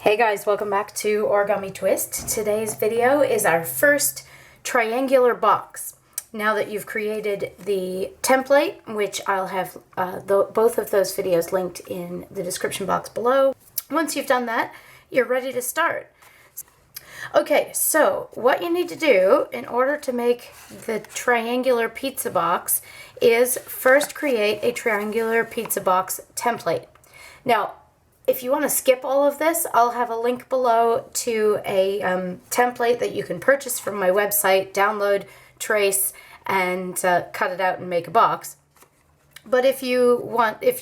Hey guys, welcome back to Origami Twist. Today's video is our first triangular box. Now that you've created the template, which I'll have both of those videos linked in the description box below. Once you've done that, you're ready to start. Okay, so what you need to do in order to make the triangular pizza box is first create a triangular pizza box template. Now, if you want to skip all of this, I'll have a link below to a template that you can purchase from my website, download, trace, and cut it out and make a box. But if you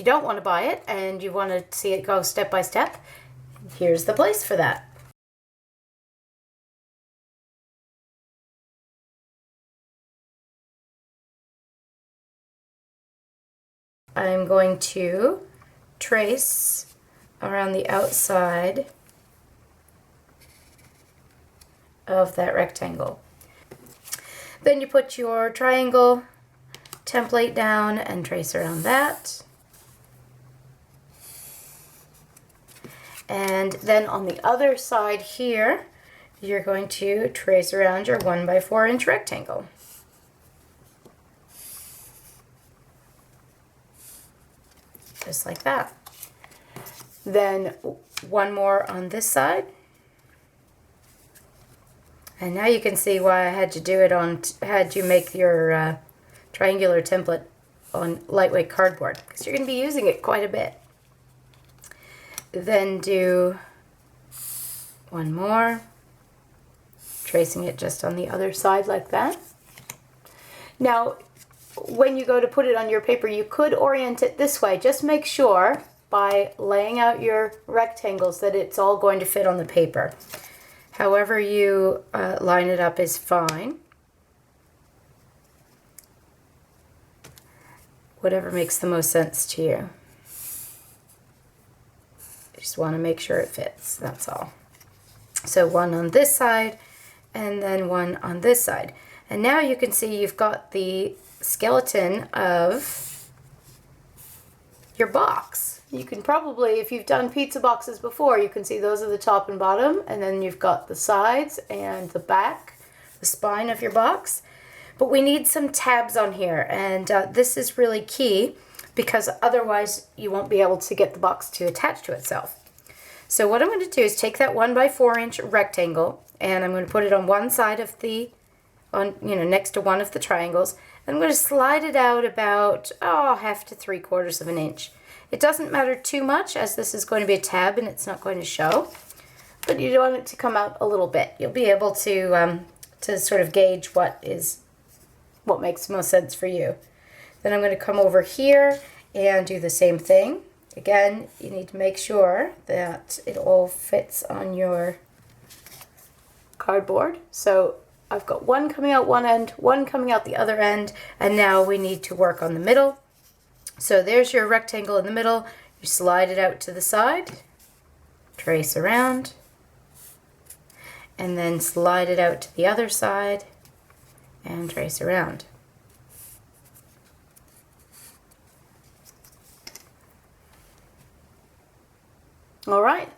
don't want to buy it and you want to see it go step by step, here's the place for that. I'm going to trace around the outside of that rectangle. Then you put your triangle template down and trace around that. And then on the other side here, you're going to trace around your 1 by 4 inch rectangle. Just like that. Then one more on this side. And now you can see why I had to do it on, had you make your triangular template on lightweight cardboard, because you're going to be using it quite a bit. Then do one more, tracing it just on the other side like that. Now, when you go to put it on your paper, you could orient it this way. Just make sure by laying out your rectangles that it's all going to fit on the paper. However you line it up is fine. Whatever makes the most sense to you. You just want to make sure it fits, that's all. So one on this side and then one on this side. And now you can see you've got the skeleton of your box. You can probably, if you've done pizza boxes before, you can see those are the top and bottom, and then you've got the sides and the back, the spine of your box. But we need some tabs on here, and this is really key because otherwise you won't be able to get the box to attach to itself. So what I'm going to do is take that 1 by 4 inch rectangle, and I'm going to put it on one side of the, next to one of the triangles. I'm going to slide it out about 1/2 to 3/4 of an inch. It doesn't matter too much, as this is going to be a tab and it's not going to show, but you want it to come out a little bit. You'll be able to sort of gauge what makes the most sense for you. Then I'm going to come over here and do the same thing. Again, you need to make sure that it all fits on your cardboard. So I've got one coming out one end, one coming out the other end, and now we need to work on the middle. So there's your rectangle in the middle. You slide it out to the side, trace around, and then slide it out to the other side and trace around. All right,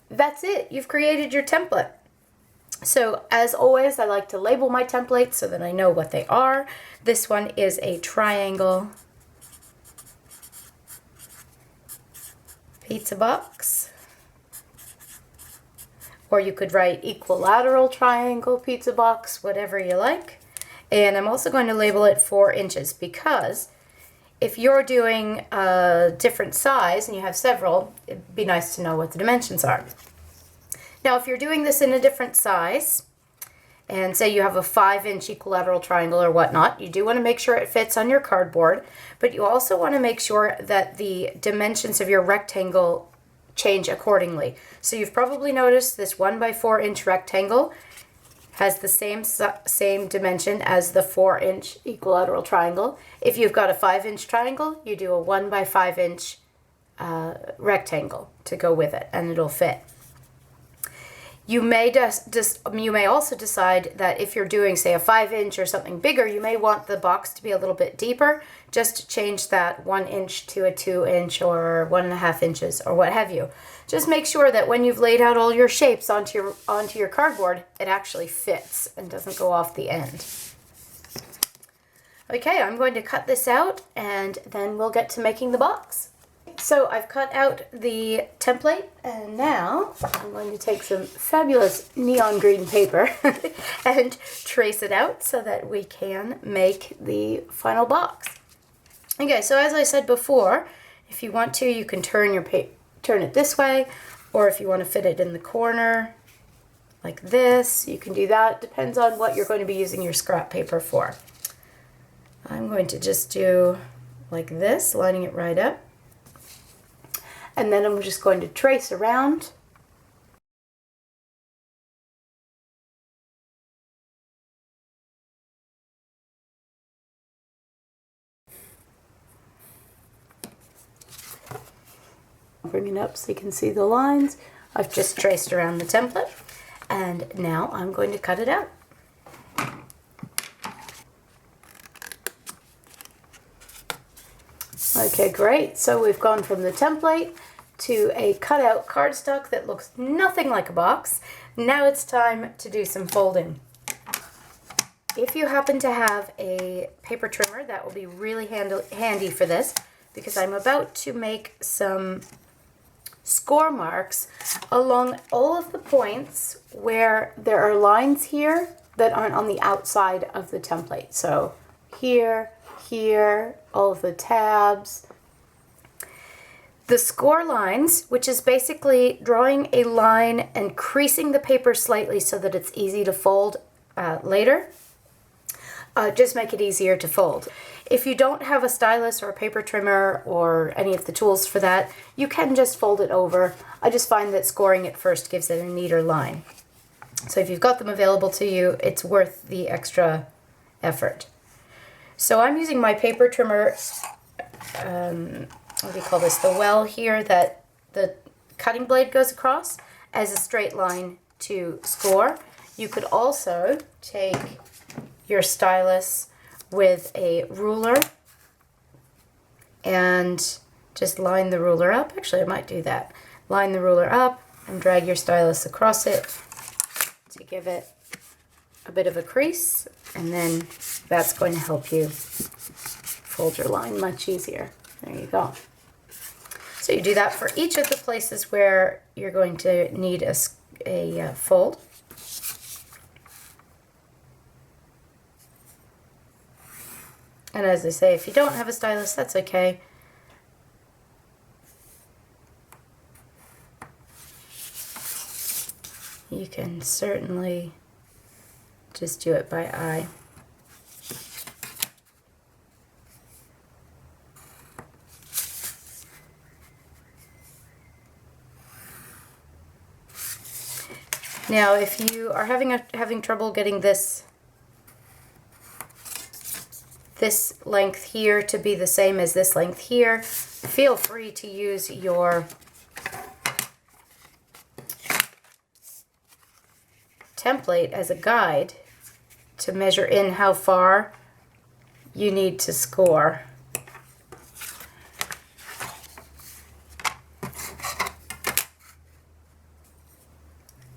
that's it. You've created your template. So as always, I like to label my templates so that I know what they are. This one is a triangle pizza box, or you could write equilateral triangle pizza box, whatever you like. And I'm also going to label it 4 inches because if you're doing a different size and you have several, it'd be nice to know what the dimensions are. Now, if you're doing this in a different size, and say you have a 5 inch equilateral triangle or whatnot, you do want to make sure it fits on your cardboard, but you also want to make sure that the dimensions of your rectangle change accordingly. So you've probably noticed this 1 by 4 inch rectangle has the same dimension as the 4 inch equilateral triangle. If you've got a 5 inch triangle, you do a 1 by 5 inch rectangle to go with it, and it'll fit. You may also decide that if you're doing, say, a 5 inch or something bigger, you may want the box to be a little bit deeper, just to change that 1 inch to a 2 inch or 1.5 inches or what have you. Just make sure that when you've laid out all your shapes onto your cardboard, it actually fits and doesn't go off the end. Okay, I'm going to cut this out and then we'll get to making the box. So I've cut out the template and now I'm going to take some fabulous neon green paper and trace it out so that we can make the final box. Okay, so as I said before, if you want to, you can turn it this way, or if you want to fit it in the corner like this, you can do that. Depends on what you're going to be using your scrap paper for. I'm going to just do like this, lining it right up. And then I'm just going to trace around. Bring it up so you can see the lines. I've just traced around the template. And now I'm going to cut it out. Okay, great. So we've gone from the template to a cutout cardstock that looks nothing like a box. Now it's time to do some folding. If you happen to have a paper trimmer, that will be really handy for this, because I'm about to make some score marks along all of the points where there are lines here that aren't on the outside of the template. So here, here, all of the tabs. The score lines, which is basically drawing a line and creasing the paper slightly so that it's easy to fold later, just make it easier to fold. If you don't have a stylus or a paper trimmer or any of the tools for that, you can just fold it over. I just find that scoring it first gives it a neater line. So if you've got them available to you, it's worth the extra effort. So I'm using my paper trimmer, what do you call this, the well here that the cutting blade goes across, as a straight line to score. You could also take your stylus with a ruler and just line the ruler up. Actually, I might do that. Line the ruler up and drag your stylus across it to give it a bit of a crease, and then that's going to help you fold your line much easier. There you go. So you do that for each of the places where you're going to need a fold. And as I say, if you don't have a stylus, that's okay. You can certainly just do it by eye. Now, if you are having trouble getting this length here to be the same as this length here, feel free to use your template as a guide to measure in how far you need to score.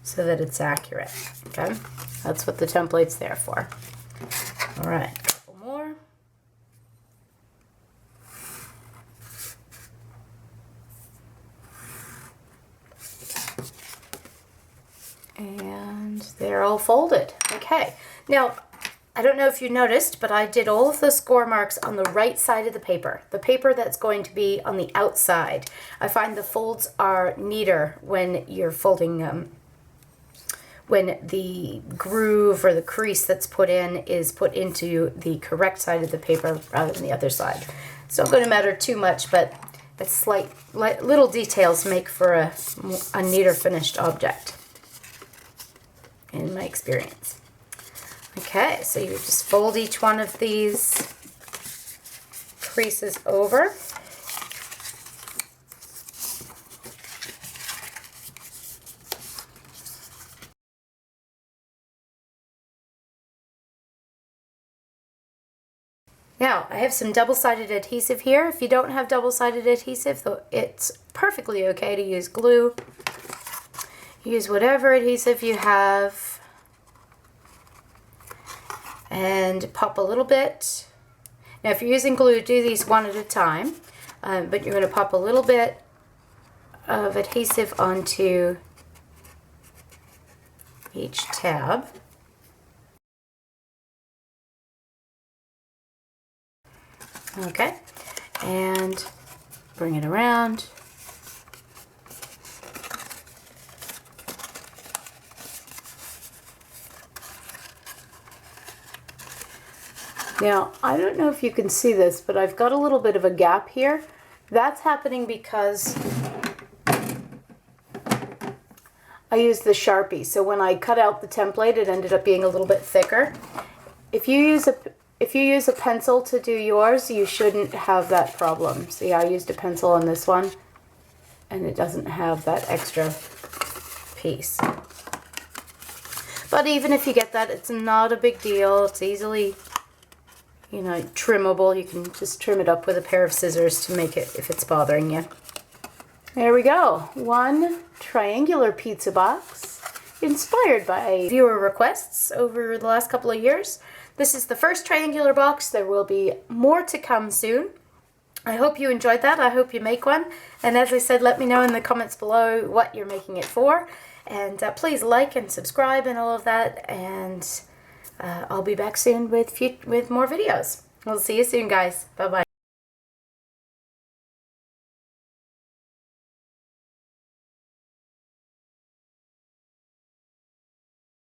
So that it's accurate, okay? That's what the template's there for. All right, a couple more. And they're all folded. Okay, now, I don't know if you noticed, but I did all of the score marks on the right side of the paper that's going to be on the outside. I find the folds are neater when you're folding when the groove or the crease that's put in is put into the correct side of the paper rather than the other side. It's not going to matter too much, but the slight little details make for a neater finished object, in my experience. Okay, so you just fold each one of these creases over. Now, I have some double-sided adhesive here. If you don't have double-sided adhesive, it's perfectly okay to use glue. Use whatever adhesive you have and pop a little bit. Now, if you're using glue, do these one at a time, but you're going to pop a little bit of adhesive onto each tab. Okay, and bring it around. Now, I don't know if you can see this, but I've got a little bit of a gap here. That's happening because I used the Sharpie. So when I cut out the template, it ended up being a little bit thicker. If you use a pencil to do yours, you shouldn't have that problem. See, I used a pencil on this one, and it doesn't have that extra piece. But even if you get that, it's not a big deal. It's easily, you know, trimmable. You can just trim it up with a pair of scissors to make it if it's bothering you. There we go. One triangular pizza box inspired by viewer requests over the last couple of years. This is the first triangular box. There will be more to come soon. I hope you enjoyed that. I hope you make one. And as I said, let me know in the comments below what you're making it for. And please like and subscribe and all of that. And I'll be back soon with more videos. We'll see you soon, guys. Bye-bye.